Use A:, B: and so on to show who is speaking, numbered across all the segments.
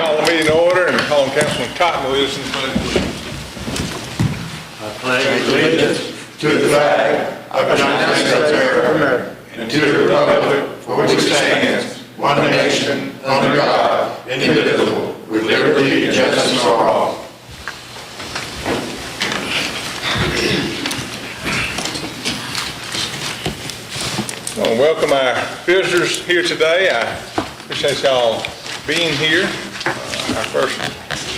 A: Call the meeting to order and call on Councilman Cotton to lead us in the pledge.
B: I pledge allegiance to the flag of the United States of America and to the republic for which it stands, one nation, under God, indivisible, with liberty and justice for all.
A: I want to welcome our visitors here today. I appreciate y'all being here. Our first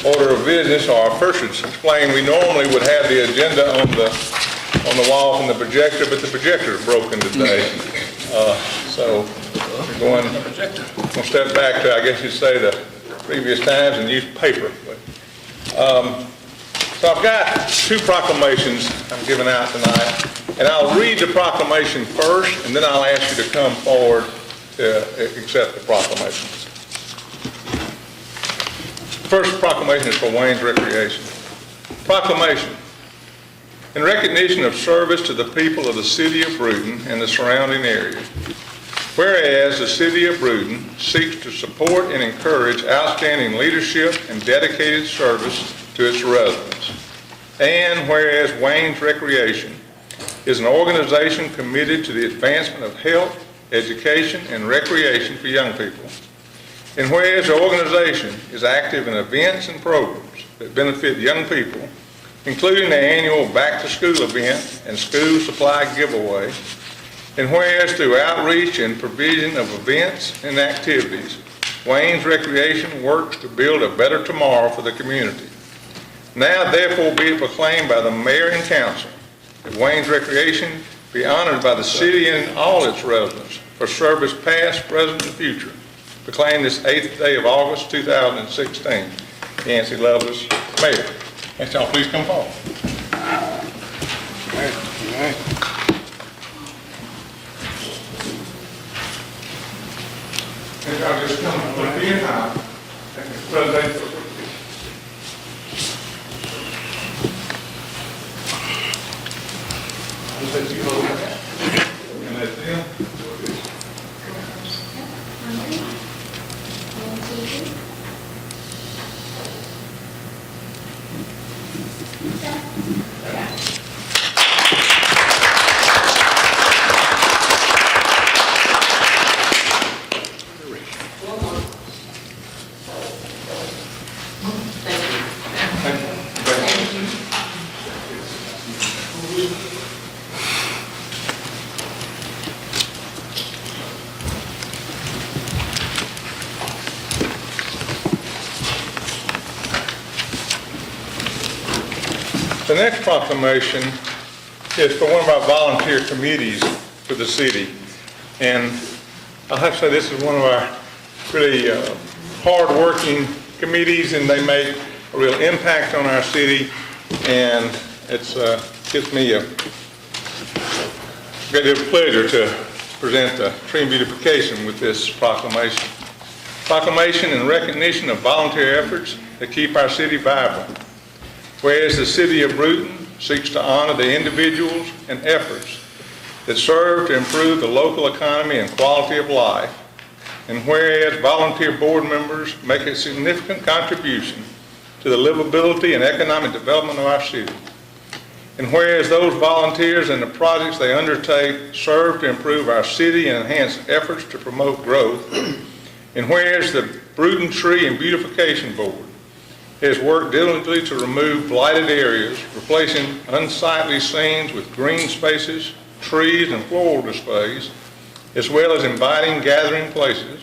A: order of business, or first should explain, we normally would have the agenda on the wall from the projector, but the projector is broken today. So we're going to step back to, I guess you'd say, the previous times and use paper. So I've got two proclamations I'm giving out tonight, and I'll read the proclamation first, and then I'll ask you to come forward to accept the proclamations. First proclamation is for Wayne's Recreation. Proclamation. In recognition of service to the people of the city of Brewton and the surrounding areas, whereas the city of Brewton seeks to support and encourage outstanding leadership and dedicated service to its residents, and whereas Wayne's Recreation is an organization committed to the advancement of health, education, and recreation for young people, and whereas the organization is active in events and programs that benefit young people, including the annual back-to-school event and school supply giveaway, and whereas through outreach and provision of events and activities, Wayne's Recreation works to build a better tomorrow for the community. Now therefore be it proclaimed by the mayor and council that Wayne's Recreation be honored by the city and all its residents for service past, present, and future. Proclaim this 8th day of August 2016. Nancy Lovelace, Mayor. Ask y'all please come forward. And y'all just come with the in-house. President. I'll let you hold that. And that's them. The next proclamation is for one of our volunteer committees for the city. And I'll have to say this is one of our really hard-working committees, and they make a real impact on our city. And it's gives me a great deal of pleasure to present the Tree Beautification with this proclamation. Proclamation in recognition of volunteer efforts that keep our city vibrant. Whereas the city of Brewton seeks to honor the individuals and efforts that serve to improve the local economy and quality of life, and whereas volunteer board members make a significant contribution to the livability and economic development of our city, and whereas those volunteers and the projects they undertake serve to improve our city and enhance efforts to promote growth, and whereas the Brewton Tree and Beautification Board has worked diligently to remove blighted areas, replacing unsightly scenes with green spaces, trees, and floral displays, as well as inviting gathering places.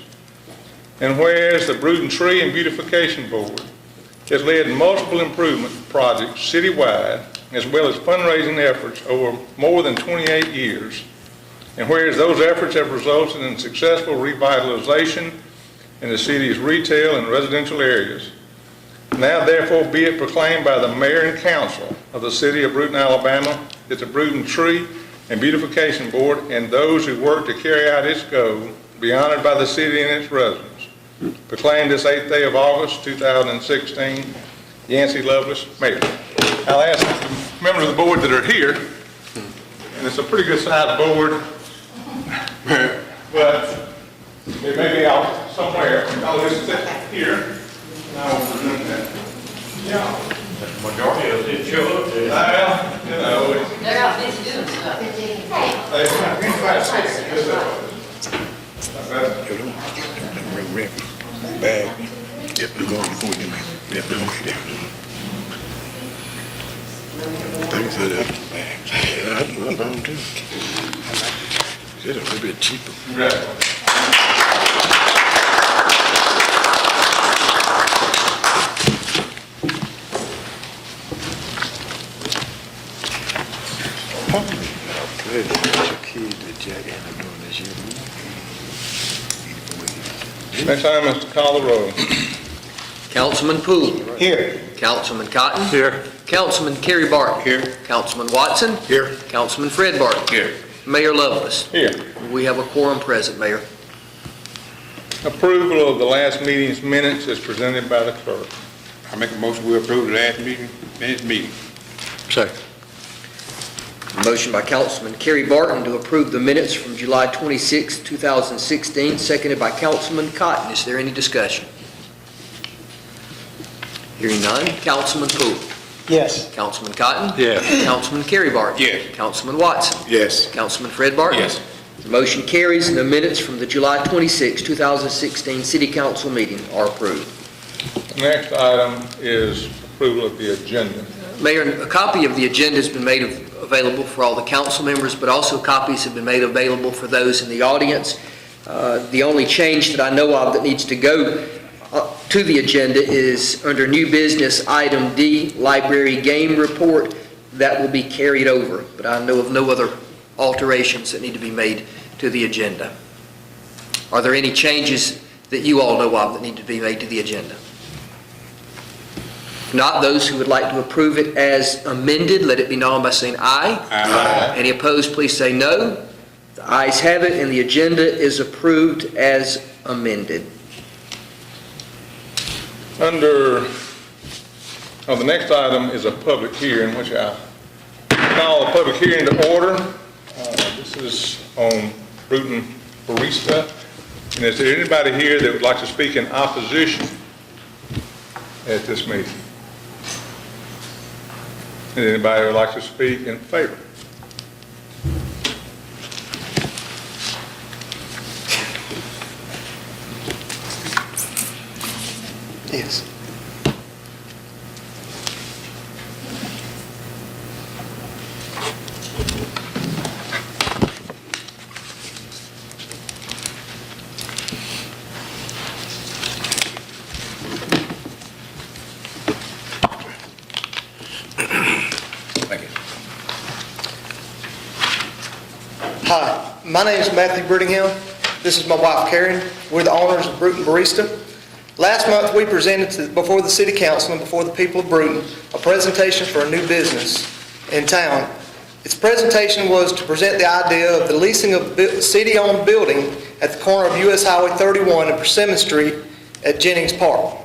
A: And whereas the Brewton Tree and Beautification Board has led multiple improvement projects citywide, as well as fundraising efforts over more than 28 years. And whereas those efforts have resulted in successful revitalization in the city's retail and residential areas, now therefore be it proclaimed by the mayor and council of the city of Brewton, Alabama, that the Brewton Tree and Beautification Board and those who work to carry out its goal be honored by the city and its residents. Proclaim this 8th day of August 2016. Nancy Lovelace, Mayor. I'll ask the members of the board that are here, and it's a pretty good sized board, but it may be out somewhere. I'll just sit here.
C: Majority of it show up.
A: Well, you know,
D: They're out busy doing stuff.
B: Bag. Yep, we're going before you, man. Yep, we're going to Thanks for that. Bags. Yeah, I know too. It's a little bit cheaper.
A: right.
B: Good. Your kids that Jack and I'm doing this year.
A: Next item is to call the roll.
E: Councilman Poole.
B: Here.
E: Councilman Cotton.
B: Here.
E: Councilman Kerry Barton.
B: Here.
E: Councilman Watson.
B: Here.
E: Councilman Fred Barton.
B: Here.
E: Mayor Lovelace.
A: Here.
E: We have a quorum present, Mayor.
A: Approval of the last meeting's minutes is presented by the clerk.
B: I make a motion we approve the last minutes meeting. Second.
E: Motion by Councilman Kerry Barton to approve the minutes from July 26, 2016, seconded by Councilman Cotton. Is there any discussion? Hearing none. Councilman Poole.
F: Yes.
E: Councilman Cotton.
B: Yes.
E: Councilman Kerry Barton.
B: Yes.
E: Councilman Watson.
B: Yes.
E: Councilman Fred Barton.
B: Yes.
E: The motion carries and the minutes from the July 26, 2016 City Council meeting are approved.
A: The next item is approval of the agenda.
E: Mayor, a copy of the agenda has been made available for all the council members, but also copies have been made available for those in the audience. The only change that I know of that needs to go to the agenda is under new business item D, library game report. That will be carried over, but I know of no other alterations that need to be made to the agenda. Are there any changes that you all know of that need to be made to the agenda? If not, those who would like to approve it as amended, let it be known by saying aye.
A: Aye.
E: Any opposed, please say no. The ayes have it, and the agenda is approved as amended.
A: The next item is a public hearing, which I call a public hearing to order. This is on Brewton Barista. And is there anybody here that would like to speak in opposition at this meeting? And anybody would like to speak in favor?
F: Yes.
B: Thank you.
F: Hi, my name is Matthew Brittingham. This is my wife Karen. We're the owners of Brewton Barista. Last month we presented before the City Council and before the people of Brewton a presentation for a new business in town. Its presentation was to present the idea of the leasing of a city-owned building at the corner of U.S. Highway 31 and Persimmon Street at Jennings Park.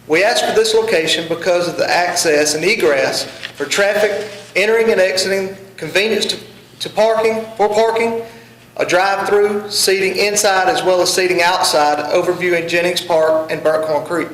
F: We asked for this location because of the access and egress for traffic entering and exiting, convenience for parking, a drive-through, seating inside as well as seating outside, overviewing Jennings Park and Burnt Corn Creek.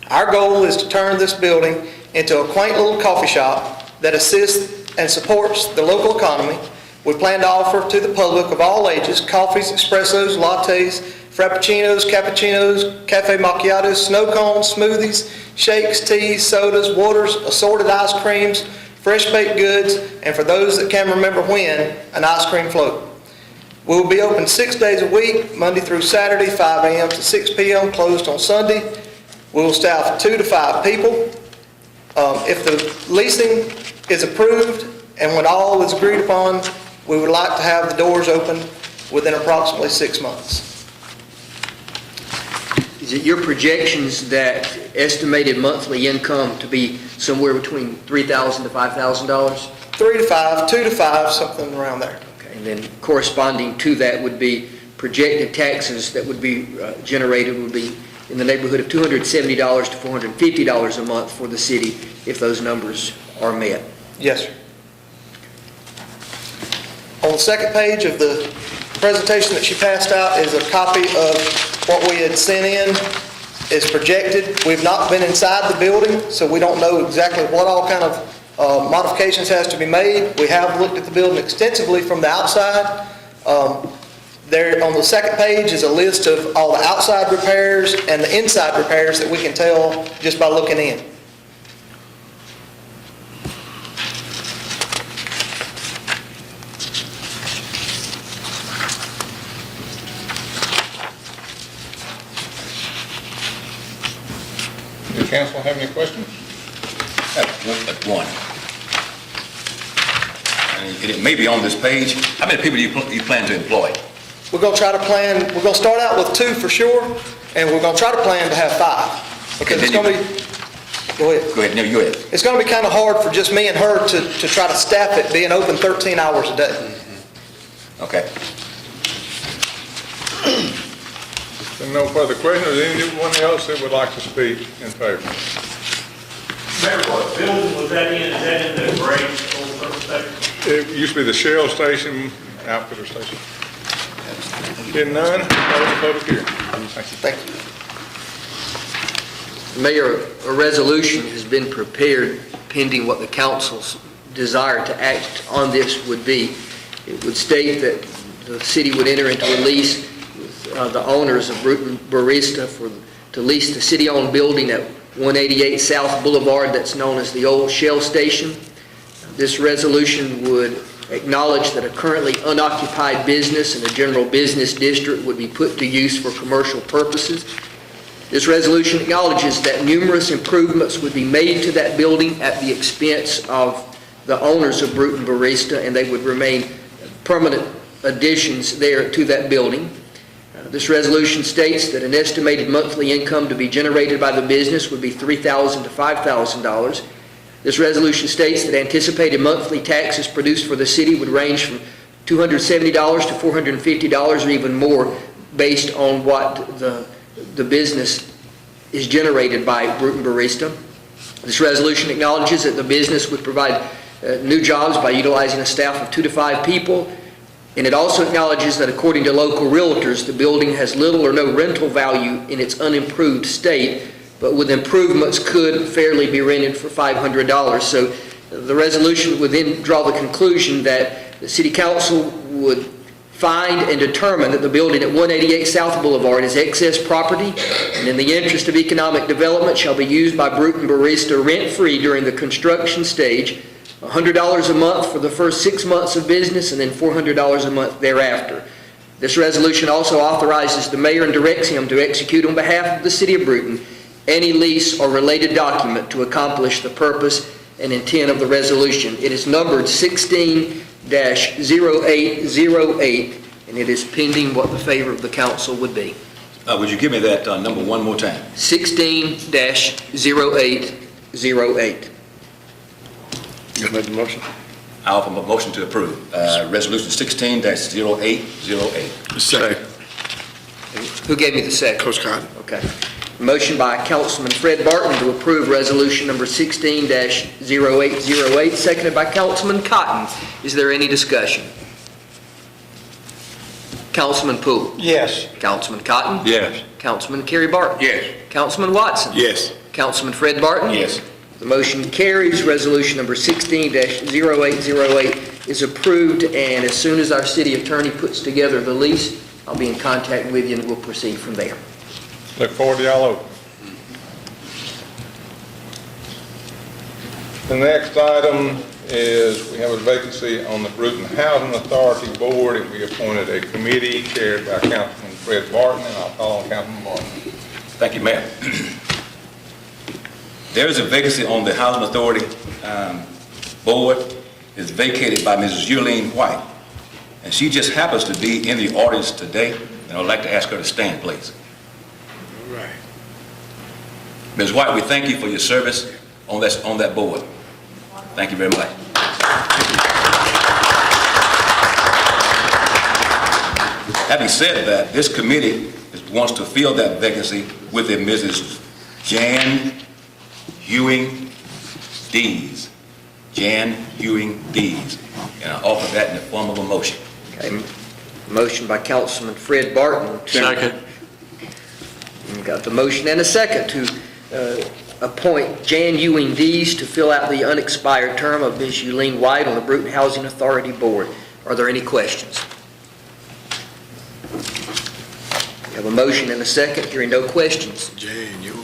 F: Our goal is to turn this building into a quaint little coffee shop that assists and supports the local economy. We plan to offer to the public of all ages coffees, espressos, lattes, frappuccinos, cappuccinos, cafe macchiatos, snow cones, smoothies, shakes, teas, sodas, waters, assorted ice creams, fresh baked goods, and for those that can remember when, an ice cream float. We will be open 6 days a week, Monday through Saturday, 5 a.m. to 6 p.m., closed on Sunday. We will staff 2 to 5 people. If the leasing is approved and when all is agreed upon, we would like to have the doors open within approximately 6 months.
E: Is it your projections that estimated monthly income to be somewhere between $3,000 to $5,000?
F: 3 to 5, 2 to 5, something around there.
E: Okay, and then corresponding to that would be projected taxes that would be generated would be in the neighborhood of $270 to $450 a month for the city if those numbers are met.
F: Yes, sir. On the second page of the presentation that she passed out is a copy of what we had sent in is projected. We've not been inside the building, so we don't know exactly what all kind of modifications has to be made. We have looked at the building extensively from the outside. There on the second page is a list of all the outside repairs and the inside repairs that we can tell just by looking in.
A: Does council have any questions?
C: One. And it may be on this page. How many people do you plan to employ?
F: We're going to start out with 2 for sure, and we're going to try to plan to have 5. Because it's going to be, go ahead.
C: Go ahead, no, you go ahead.
F: It's going to be kind of hard for just me and her to try to staff it, being open 13 hours a day.
C: Okay.
A: If no further questions, is anyone else that would like to speak in favor?
G: Mayor, what building was that in? Is that in the gray old service station?
A: It used to be the Shell Station, Outfitter Station. Hearing none, close the public hearing. Thank you.
F: Thank you.
E: Mayor, a resolution has been prepared pending what the council's desire to act on this would be. It would state that the city would enter into a lease with the owners of Brewton Barista to lease the city-owned building at 188 South Boulevard that's known as the old Shell Station. This resolution would acknowledge that a currently unoccupied business in a general business district would be put to use for commercial purposes. This resolution acknowledges that numerous improvements would be made to that building at the expense of the owners of Brewton Barista, and they would remain permanent additions there to that building. This resolution states that an estimated monthly income to be generated by the business would be $3,000 to $5,000. This resolution states that anticipated monthly taxes produced for the city would range from $270 to $450 or even more based on what the business is generated by Brewton Barista. This resolution acknowledges that the business would provide new jobs by utilizing a staff of 2 to 5 people. And it also acknowledges that according to local realtors, the building has little or no rental value in its unimproved state, but with improvements could fairly be rented for $500. So the resolution would then draw the conclusion that the City Council would find and determine that the building at 188 South Boulevard is excess property, and in the interest of economic development shall be used by Brewton Barista rent-free during the construction stage, $100 a month for the first 6 months of business, and then $400 a month thereafter. This resolution also authorizes the mayor and directs him to execute on behalf of the city of Brewton any lease or related document to accomplish the purpose and intent of the resolution. It is numbered 16-0808, and it is pending what the favor of the council would be.
C: Would you give me that number one more time?
E: 16-0808.
B: You made the motion?
C: I offer a motion to approve. Resolution 16-0808.
B: Second.
E: Who gave me the second?
B: Coach Cotton.
E: Okay. Motion by Councilman Fred Barton to approve resolution number 16-0808, seconded by Councilman Cotton. Is there any discussion? Councilman Poole?
F: Yes.
E: Councilman Cotton?
B: Yes.
E: Councilman Kerry Barton?
C: Yes.
E: Councilman Watson?
B: Yes.
E: Councilman Fred Barton?
C: Yes.
E: The motion carries. Resolution number 16-0808 is approved, and as soon as our city attorney puts together the lease, I'll be in contact with you and we'll proceed from there.
A: Look forward to y'all open. The next item is we have a vacancy on the Brewton Housing Authority Board, and we appointed a committee chaired by Councilman Fred Barton, and I'll call on Councilman Barton.
C: Thank you, Mayor. There is a vacancy on the Housing Authority Board. It's vacated by Mrs. Yulene White, and she just happens to be in the audience today, and I'd like to ask her to stand, please.
B: All right.
C: Ms. White, we thank you for your service on that board. Thank you very much. Having said that, this committee wants to fill that vacancy with a Mrs. Jan Ewing Dees. Jan Ewing Dees. And I offer that in the form of a motion.
E: Okay. Motion by Councilman Fred Barton.
B: Second.
E: We've got the motion and a second to appoint Jan Ewing Dees to fill out the unexpired term of Ms. Eulene White on the Brewton Housing Authority Board. Are there any questions? We have a motion and a second. Hearing no questions.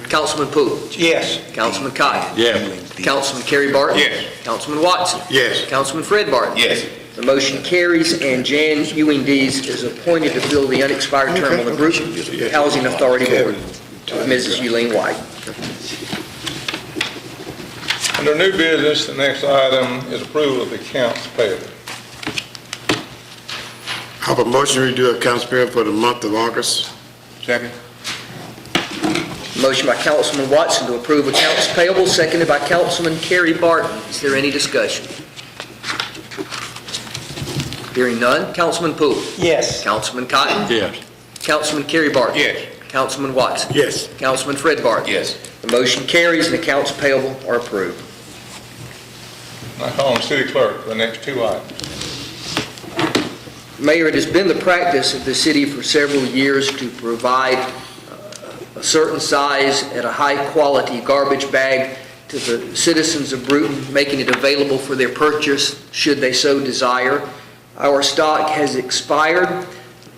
E: Councilman Poole.
B: Yes.
E: Councilman Cotton.
B: Yes.
E: Councilman Kerry Barton.
B: Yes.
E: Councilman Watson.
B: Yes.
E: Councilman Fred Barton.
C: Yes.
E: The motion carries, and Jan Ewing Dees is appointed to fill the unexpired term on the Brewton Housing Authority Board of Mrs. Eulene White.
A: Under new business, the next item is approval of the accounts payable.
B: I have a motion to redo accounts payable for the month of August.
C: Second.
E: Motion by Councilman Watson to approve accounts payable, seconded by Councilman Kerry Barton. Is there any discussion? Hearing none. Councilman Poole.
F: Yes.
E: Councilman Cotton.
B: Yes.
E: Councilman Kerry Barton.
C: Yes.
E: Councilman Watson.
B: Yes.
E: Councilman Fred Barton.
C: Yes.
E: The motion carries and accounts payable are approved.
A: I call on the city clerk for the next two items.
E: Mayor, it has been the practice of the city for several years to provide a certain size at a high-quality garbage bag to the citizens of Brewton, making it available for their purchase should they so desire. Our stock has expired.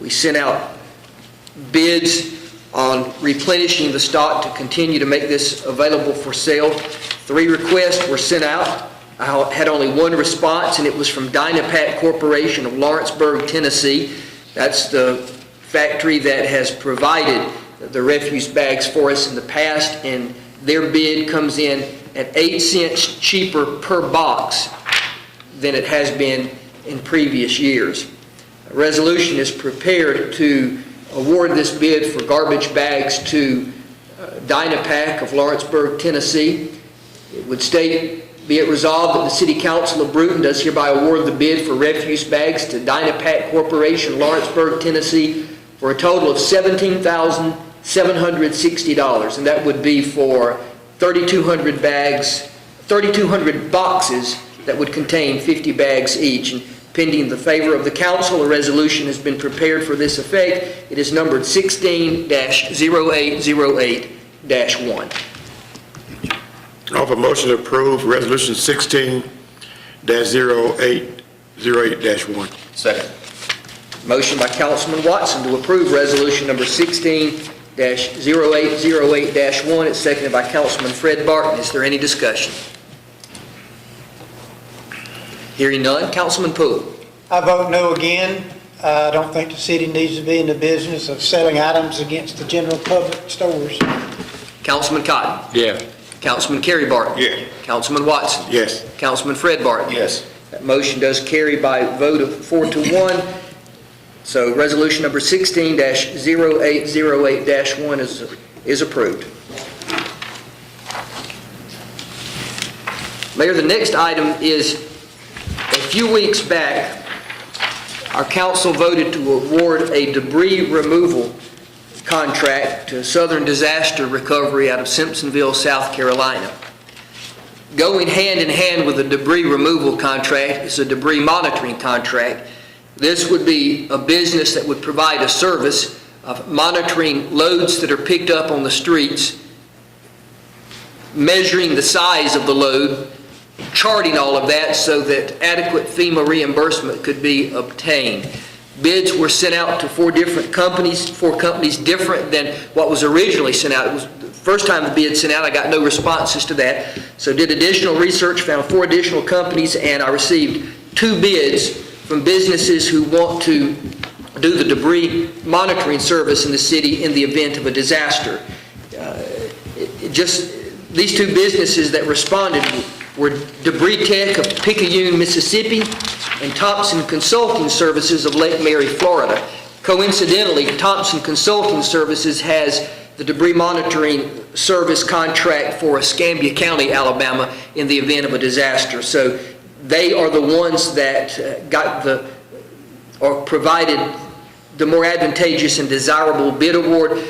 E: We sent out bids on replenishing the stock to continue to make this available for sale. 3 requests were sent out. I had only one response, and it was from Dynapack Corporation of Lawrenceburg, Tennessee. That's the factory that has provided the refuse bags for us in the past, and their bid comes in at 8 cents cheaper per box than it has been in previous years. A resolution is prepared to award this bid for garbage bags to Dynapack of Lawrenceburg, Tennessee. It would state, be it resolved that the City Council of Brewton does hereby award the bid for refuse bags to Dynapack Corporation, Lawrenceburg, Tennessee, for a total of $17,760, and that would be for 3,200 bags, 3,200 boxes that would contain 50 bags each. And pending the favor of the council, a resolution has been prepared for this effect. It is numbered 16-0808-1.
B: I have a motion to approve resolution 16-0808-1.
C: Second.
E: Motion by Councilman Watson to approve resolution number 16-0808-1. It's seconded by Councilman Fred Barton. Is there any discussion? Hearing none. Councilman Poole.
H: I vote no again. I don't think the city needs to be in the business of selling items against the general public stores.
E: Councilman Cotton.
B: Yes.
E: Councilman Kerry Barton.
B: Yes.
E: Councilman Watson.
B: Yes.
E: Councilman Fred Barton.
C: Yes.
E: That motion does carry by a vote of 4-1. So resolution number 16-0808-1 is approved. Mayor, the next item is, a few weeks back, our council voted to award a debris removal contract to Southern Disaster Recovery out of Simpsonville, South Carolina. Going hand in hand with the debris removal contract is a debris monitoring contract. This would be a business that would provide a service of monitoring loads that are picked up on the streets, measuring the size of the load, charting all of that so that adequate FEMA reimbursement could be obtained. Bids were sent out to 4 companies different than what was originally sent out. It was the first time the bid sent out, I got no responses to that. So did additional research, found 4 additional companies, and I received 2 bids from businesses who want to do the debris monitoring service in the city in the event of a disaster. These 2 businesses that responded were Debris Tech of Picayune, Mississippi, and Thompson Consulting Services of Lake Mary, Florida. Coincidentally, Thompson Consulting Services has the debris monitoring service contract for Escambia County, Alabama, in the event of a disaster. So they are the ones that provided the more advantageous and desirable bid award.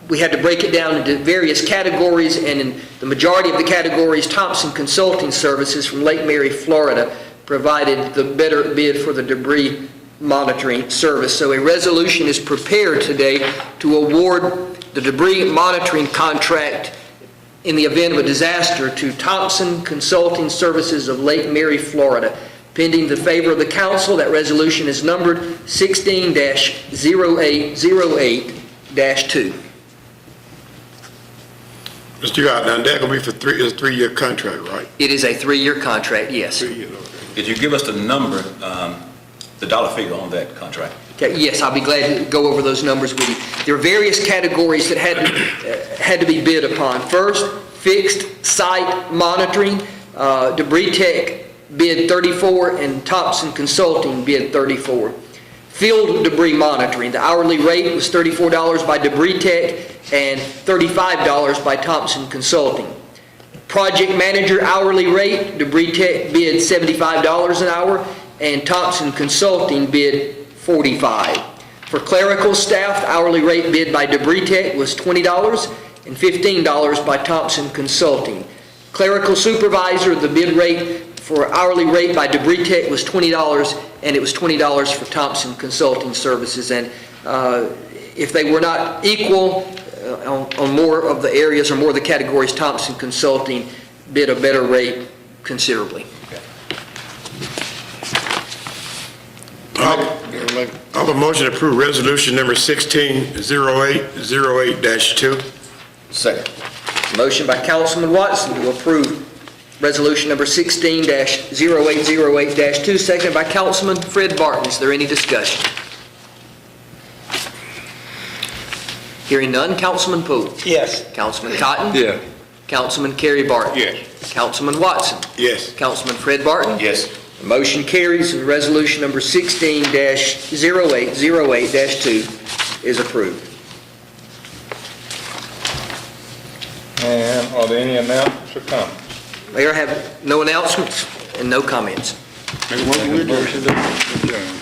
E: We had to break it down into various categories, and in the majority of the categories, Thompson Consulting Services from Lake Mary, Florida, provided the better bid for the debris monitoring service. So a resolution is prepared today to award the debris monitoring contract in the event of a disaster to Thompson Consulting Services of Lake Mary, Florida. Pending the favor of the council, that resolution is numbered 16-0808-2.
B: Mr. Yard, now that gonna be for it's a 3-year contract, right?
E: It is a 3-year contract, yes.
B: 3 years, okay.
C: Did you give us the number, the dollar figure on that contract?
E: Okay, yes, I'll be glad to go over those numbers with you. There are various categories that had to be bid upon. First, fixed site monitoring. Debris Tech bid 34 and Thompson Consulting bid 34. Field debris monitoring. The hourly rate was $34 by Debris Tech and $35 by Thompson Consulting. Project manager hourly rate, Debris Tech bid $75 an hour and Thompson Consulting bid $45. For clerical staff, the hourly rate bid by Debris Tech was $20 and $15 by Thompson Consulting. Clerical supervisor, the bid rate for hourly rate by Debris Tech was $20 and it was $20 for Thompson Consulting Services. And if they were not equal on more of the areas or more of the categories, Thompson Consulting bid a better rate considerably.
B: I'll have a motion to approve resolution number 16-0808-2.
C: Second.
E: Motion by Councilman Watson to approve resolution number 16-0808-2, seconded by Councilman Fred Barton. Is there any discussion? Hearing none, Councilman Poole.
H: Yes.
E: Councilman Cotton.
A: Yeah.
E: Councilman Kerry Barton.
A: Yes.
E: Councilman Watson.
B: Yes.
E: Councilman Fred Barton.
C: Yes.
E: The motion carries and resolution number 16-0808-2 is approved.
A: And are there any announcements or comments?
E: Mayor, I have no announcements and no comments.
A: Make a motion to adjourn.